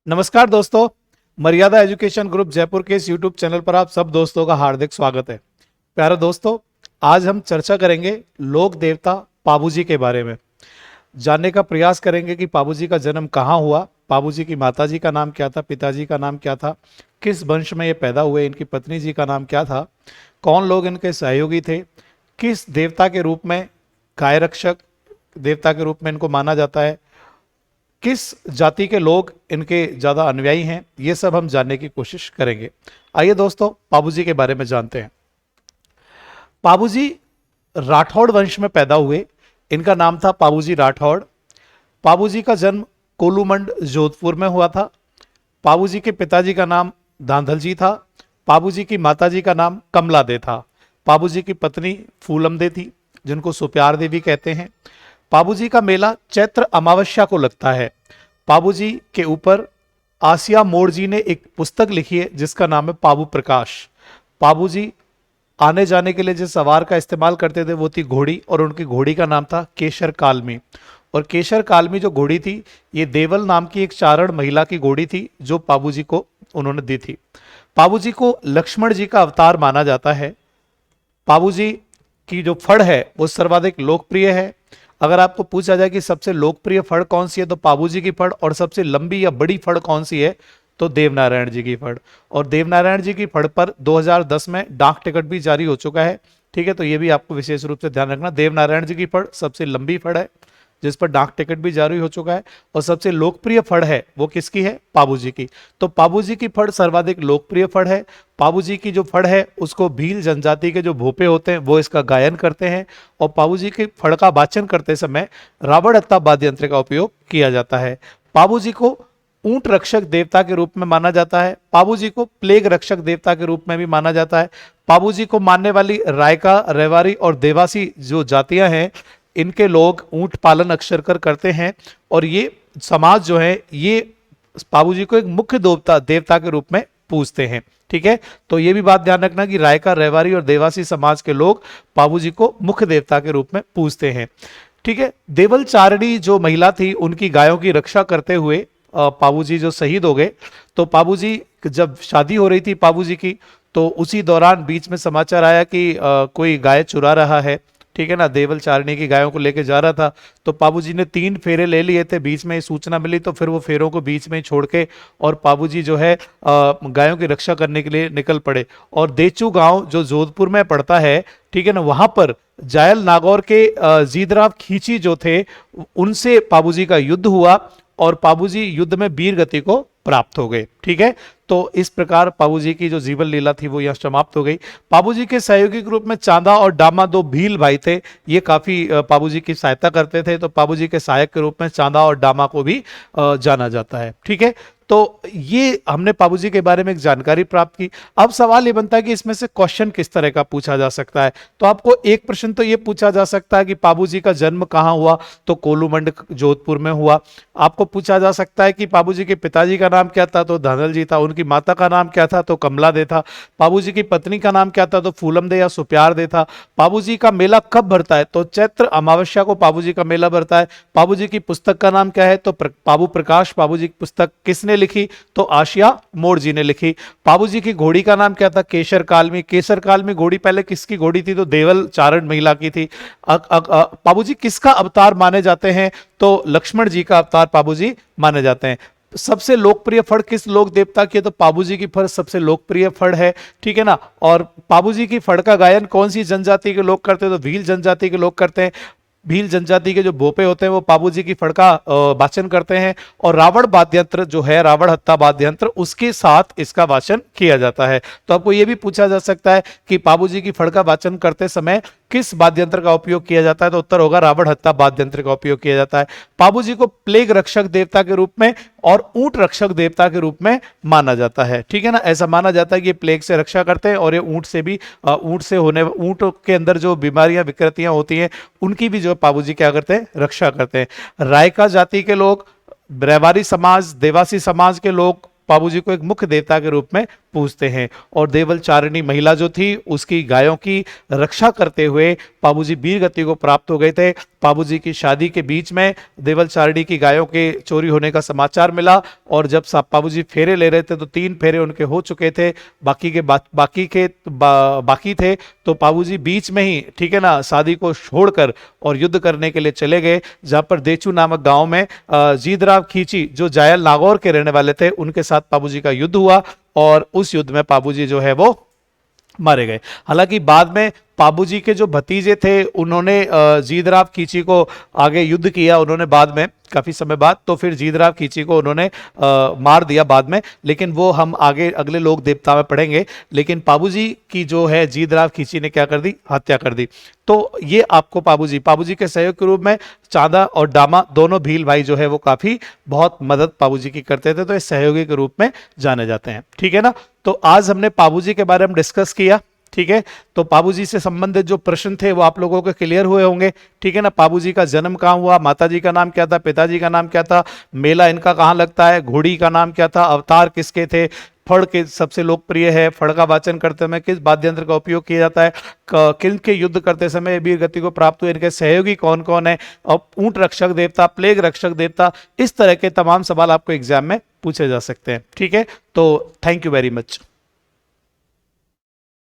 नमस्कार दोस्तों, मर्यादा एजुकेशन ग्रुप जयपुर के इस यूट्यूब चैनल पर आप सब दोस्तों का हार्दिक स्वागत है। प्यारे दोस्तों, आज हम चर्चा करेंगे लोक देवता पाबूजी के बारे में। जानने का प्रयास करेंगे कि पाबूजी का जन्म कहाँ हुआ, पाबूजी की माताजी का नाम क्या था, पिताजी का नाम क्या था, किस वंश में ये पैदा हुए, इनकी पत्नी जी का नाम क्या था, कौन लोग इनके सहयोगी थे, किस देवता के रूप में, गाय रक्षक देवता के रूप में इनको माना जाता है, किस जाति के लोग इनके ज़्यादा अनुयायी हैं, ये सब हम जानने की कोशिश करेंगे। आइए दोस्तों, पाबूजी के बारे में जानते हैं। पाबूजी राठौड़ वंश में पैदा हुए। इनका नाम था पाबूजी राठौड़। पाबूजी का जन्म कोलूमंड जोधपुर में हुआ था। पाबूजी के पिताजी का नाम धांधल जी था। पाबूजी की माताजी का नाम कमला दे था। पाबूजी की पत्नी फूलम दे थी, जिनको सुप्यार देवी कहते हैं। पाबूजी का मेला चैत्र अमावस्या को लगता है। पाबूजी के ऊपर आसिया मोड़ जी ने एक पुस्तक लिखी है जिसका नाम है पाबू प्रकाश। पाबूजी आने जाने के लिए जिस सवार का इस्तेमाल करते थे वो थी घोड़ी, और उनकी घोड़ी का नाम था केशर कालमी। और केशर कालमी जो घोड़ी थी, ये देवल नाम की एक चारण महिला की घोड़ी थी जो पाबूजी को उन्होंने दी थी। पाबूजी को लक्ष्मण जी का अवतार माना जाता है। पाबूजी की जो फड़ है वो सर्वाधिक लोकप्रिय है। अगर आपको पूछा जाए कि सबसे लोकप्रिय फड़ कौन सी है तो पाबूजी की फड़, और सबसे लंबी या बड़ी फड़ कौन सी है तो देवनारायण जी की फड़। और देवनारायण जी की फड़ पर 2010 में डाक टिकट भी जारी हो चुका है। ठीक है, तो ये भी आपको विशेष रूप से ध्यान रखना। देवनारायण जी की फड़ सबसे लंबी फड़ है जिस पर डाक टिकट भी जारी हो चुका है, और सबसे लोकप्रिय फड़ है वो किसकी है? पाबूजी की। तो पाबूजी की फड़ सर्वाधिक लोकप्रिय फड़ है। पाबूजी की जो फड़ है उसको भील जनजाति के जो भोपे होते हैं वो इसका गायन करते हैं, और पाबूजी की फड़ का वाचन करते समय रावण हत्ता वाद्य यंत्र का उपयोग किया जाता है। पाबूजी को ऊंट रक्षक देवता के रूप में माना जाता है। पाबूजी को प्लेग रक्षक देवता के रूप में भी माना जाता है। पाबूजी को मानने वाली रायका, रेवारी और देवासी जो जातियां हैं, इनके लोग ऊंट पालन अक्सर करते हैं, और ये समाज जो है ये पाबूजी को एक मुख्य देवता के रूप में पूजते हैं। ठीक है, तो ये भी बात ध्यान रखना कि रायका, रेवारी और देवासी समाज के लोग पाबूजी को मुख्य देवता के रूप में पूजते हैं। ठीक है, देवल चारणी जो महिला थी उनकी गायों की रक्षा करते हुए पाबूजी जो शहीद हो गए, तो पाबूजी जब शादी हो रही थी पाबूजी की, तो उसी दौरान बीच में समाचार आया कि कोई गाय चुरा रहा है। ठीक है ना, देवल चारणी की गायों को लेके जा रहा था, तो पाबूजी ने 3 फेरे ले लिए थे। बीच में सूचना मिली तो फिर वो फेरों को बीच में ही छोड़ के और पाबूजी जो है गायों की रक्षा करने के लिए निकल पड़े। और देचू गांव जो जोधपुर में पड़ता है, ठीक है ना, वहां पर जायल नागौर के जीदराव खींची जो थे उनसे पाबूजी का युद्ध हुआ, और पाबूजी युद्ध में वीर गति को प्राप्त हो गए। ठीक है, तो इस प्रकार पाबूजी की जो जीवन लीला थी वो यहां समाप्त हो गई। पाबूजी के सहयोगी के रूप में चांदा और डामा दो भील भाई थे। ये काफी पाबूजी की सहायता करते थे, तो पाबूजी के सहायक के रूप में चांदा और डामा को भी जाना जाता है। ठीक है, तो ये हमने पाबूजी के बारे में एक जानकारी प्राप्त की। अब सवाल ये बनता है कि इसमें से क्वेश्चन किस तरह का पूछा जा सकता है। तो आपको एक प्रश्न तो ये पूछा जा सकता है कि पाबूजी का जन्म कहाँ हुआ, तो कोलूमंड जोधपुर में हुआ। आपको पूछा जा सकता है कि पाबूजी के पिताजी का नाम क्या था, तो धांधल जी था। उनकी माता का नाम क्या था, तो कमला दे था। पाबूजी की पत्नी का नाम क्या था, तो फूलम दे या सुप्यार दे था। पाबूजी का मेला कब भरता है, तो चैत्र अमावस्या को पाबूजी का मेला भरता है। पाबूजी की पुस्तक का नाम क्या है, तो पाबू प्रकाश। पाबूजी की पुस्तक किसने लिखी, तो आसिया मोड़ जी ने लिखी। पाबूजी की घोड़ी का नाम क्या था, केशर कालमी। केशर कालमी घोड़ी पहले किसकी घोड़ी थी, तो देवल चारण महिला की थी। पाबूजी किसका अवतार माने जाते हैं, तो लक्ष्मण जी का अवतार पाबूजी माने जाते हैं। सबसे लोकप्रिय फड़ किस लोक देवता की है, तो पाबूजी की फड़ सबसे लोकप्रिय फड़ है। ठीक है ना, और पाबूजी की फड़ का गायन कौन सी जनजाति के लोग करते हैं, तो भील जनजाति के लोग करते हैं। भील जनजाति के जो भोपे होते हैं वो पाबूजी की फड़ का वाचन करते हैं, और रावण वाद्यंत्र जो है, रावण हत्ता वाद्यंत्र, उसके साथ इसका वाचन किया जाता है। तो आपको यह भी पूछा जा सकता है कि पाबूजी की फड़ का वाचन करते समय किस वाद्यंत्र का उपयोग किया जाता है, तो उत्तर होगा रावण हत्ता वाद्यंत्र का उपयोग किया जाता है। पाबूजी को प्लेग रक्षक देवता के रूप में और ऊंट रक्षक देवता के रूप में माना जाता है। ठीक है ना, ऐसा माना जाता है कि ये प्लेग से रक्षा करते हैं, और ये ऊंट से भी ऊंट के अंदर जो बीमारियां विकृतियां होती हैं उनकी भी जो पाबूजी क्या करते हैं, रक्षा करते हैं। रायका जाति के लोग, रेवारी समाज, देवासी समाज के लोग पाबूजी को एक मुख्य देवता के रूप में पूजते हैं। और देवलचारिणी महिला जो थी उसकी गायों की रक्षा करते हुए पाबूजी वीर गति को प्राप्त हो गए थे। पाबूजी की शादी के बीच में देवलचारिणी की गायों के चोरी होने का समाचार मिला और जब पाबूजी फेरे ले रहे थे तो 3 फेरे उनके हो चुके थे, बाकी थे। तो पाबूजी बीच में ही, ठीक है ना, शादी को छोड़कर और युद्ध करने के लिए चले गए, जहां पर देचू नामक गांव में जीतराव खींची जो जायल नागौर के रहने वाले थे उनके साथ पाबूजी का युद्ध हुआ और उस युद्ध में पाबूजी जो है वो मारे गए। हालांकि बाद में पाबूजी के जो भतीजे थे उन्होंने जीतराव खींची को आगे युद्ध किया, उन्होंने बाद में काफी समय बाद, तो फिर जीतराव खींची को उन्होंने मार दिया बाद में, लेकिन वो हम आगे अगले लोक देवता में पढ़ेंगे। लेकिन पाबूजी की जो है जीतराव खींची ने क्या कर दी, हत्या कर दी। तो ये आपको पाबूजी के सहयोग के रूप में चांदा और डामा दोनों भील भाई जो है वो काफी बहुत मदद पाबूजी की करते थे, तो ये सहयोगी के रूप में जाने जाते हैं। ठीक है ना। तो आज हमने पाबूजी के बारे में डिस्कस किया। ठीक है, तो पाबूजी से संबंधित जो प्रश्न थे वो आप लोगों को क्लियर हुए होंगे। ठीक है ना। पाबूजी का जन्म कहाँ हुआ, माताजी का नाम क्या था, पिताजी का नाम क्या था, मेला इनका कहाँ लगता है, घोड़ी का नाम क्या था, अवतार किसके थे, फड़ के सबसे लोकप्रिय है, फड़ का वाचन करते समय किस वाद्य यंत्र का उपयोग किया जाता है, किन के युद्ध करते समय वीर गति को प्राप्त हुए, इनके सहयोगी कौन कौन है, और ऊंट रक्षक देवता, प्लेग रक्षक देवता, इस तरह के तमाम सवाल आपको एग्जाम में पूछे जा सकते हैं। ठीक है, तो थैंक यू वेरी मच।